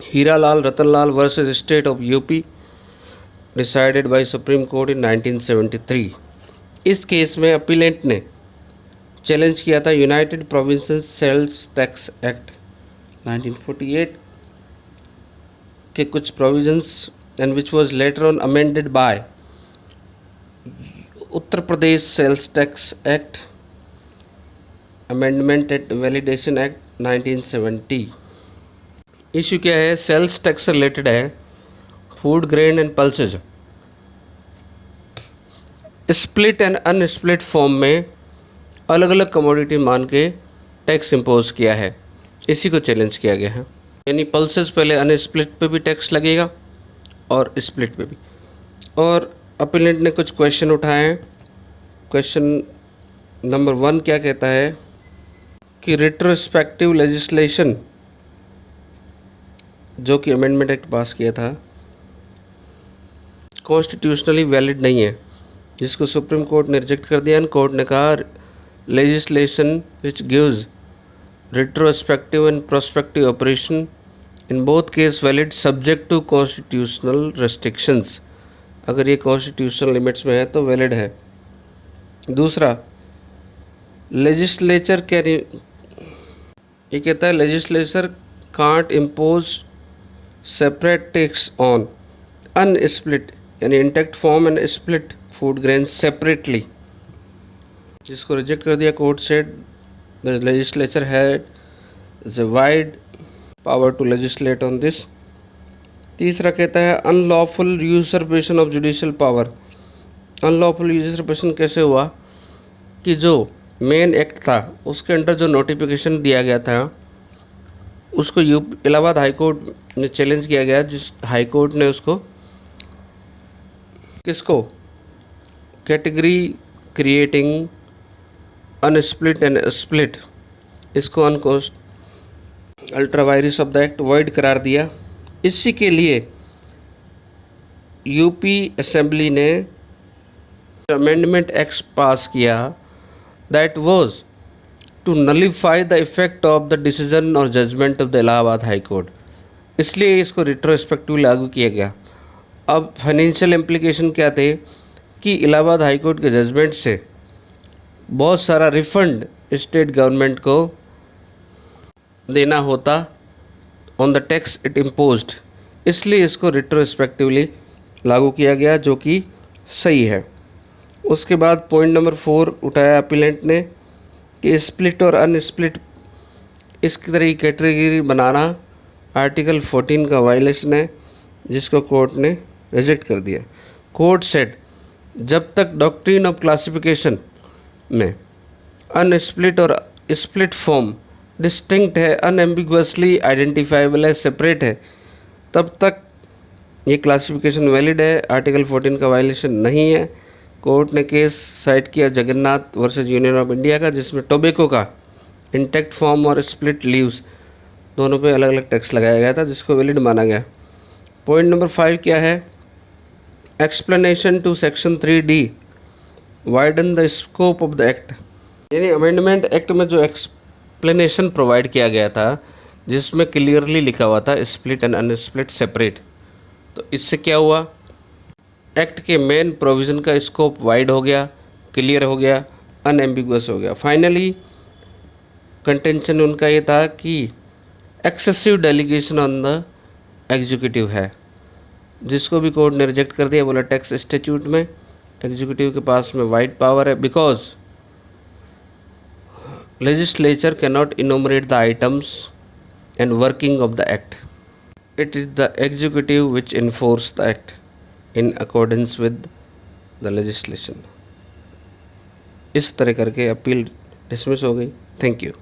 Hiralal Ratanlal versus state of UP, decided by supreme court in 1973। इस case में appellant ने challenge किया था united provinces sales tax act 1948 के कुछ provisions and which was later on amended by Uttar Pradesh sales tax act amendment and validation act 1970। Issue क्या है? Sales tax related है food grain and pulses split and unsplit form में अलग अलग commodity मान के टैक्स इम्पोज किया है, इसी को चैलेंज किया गया है। यानी पल्सेज पहले अनस्प्लिट पे भी टैक्स लगेगा और स्प्लिट पे भी। और अपीलेंट ने कुछ क्वेश्चन उठाए हैं। क्वेश्चन नंबर 1 क्या कहता है कि रिट्रोस्पेक्टिव लेजिस्लेशन जो कि अमेंडमेंट एक्ट पास किया था कॉन्स्टिट्यूशनली वैलिड नहीं है, जिसको सुप्रीम कोर्ट ने रिजेक्ट कर दिया। कोर्ट ने कहा legislation which gives retrospective and prospective operation in both case valid subject to constitutional restrictions। अगर ये कॉन्स्टिट्यूशनल लिमिट्स में है तो वैलिड है। दूसरा, लेजिस्लेचर कैन, ये कहता है legislature can't impose separate tax on unsplit यानी intact form and split food grain separately, जिसको रिजेक्ट कर दिया। Court said the legislature had the wide power to legislate on this। तीसरा कहता है unlawful usurpation of judicial power। unlawful usurpation कैसे हुआ कि जो मेन एक्ट था उसके अंडर जो नोटिफिकेशन दिया गया था उसको इलाहाबाद हाई कोर्ट में चैलेंज किया गया, जिस हाई कोर्ट ने उसको किसको category creating unsplit and split, इसको ultra vires of the act void करार दिया। इसी के लिए यूपी असेंबली ने अमेंडमेंट एक्ट पास किया that was to nullify the effect of the decision और judgment of the Allahabad high court, इसलिए इसको रिट्रोस्पेक्टिव लागू किया गया। अब फाइनेंशियल इम्प्लीकेशन क्या थे कि इलाहाबाद हाई कोर्ट के जजमेंट से बहुत सारा रिफंड स्टेट गवर्नमेंट को देना होता on the tax it imposed, इसलिए इसको रिट्रोस्पेक्टिवली लागू किया गया, जो कि सही है। उसके बाद पॉइंट नंबर 4 उठाया अपीलेंट ने कि स्प्लिट और अनस्प्लिट इस तरह की कैटेगरी बनाना आर्टिकल 14 का वायलेशन है, जिसको कोर्ट ने रिजेक्ट कर दिया। कोर्ट सेड जब तक डॉक्ट्रिन ऑफ क्लासिफिकेशन में अनस्प्लिट और स्प्लिट फॉर्म डिस्टिंक्ट है, अनएम्बिगुअसली आइडेंटिफाइबल है, सेपरेट है, तब तक ये क्लासिफिकेशन वैलिड है, आर्टिकल 14 का वायलेशन नहीं है। कोर्ट ने केस साइट किया Jagannath versus union of India का, जिसमें टोबैको का इंटैक्ट फॉर्म और स्प्लिट लीव्स दोनों पे अलग अलग टैक्स लगाया गया था, जिसको वैलिड माना गया। पॉइंट नंबर 5 क्या है? Explanation to section 3D widen the scope of the act, यानी अमेंडमेंट एक्ट में जो एक्सप्लेनेशन प्रोवाइड किया गया था जिसमें क्लियरली लिखा हुआ था स्प्लिट एंड अनस्प्लिट सेपरेट, तो इससे क्या हुआ? एक्ट के मेन प्रोविज़न का स्कोप वाइड हो गया, क्लियर हो गया, अनएम्बिगुअस हो गया। फाइनली कंटेंशन उनका ये था कि excessive delegation on the executive है, जिसको भी कोर्ट ने रिजेक्ट कर दिया। बोला टैक्स स्टैट्यूट में एग्जीक्यूटिव के पास में वाइड पावर है, because legislature can not enumerate the items and working of the act, it is the executive which enforce the act in accordance with the legislation. इस तरह करके अपील डिसमिस हो गई। Thank you.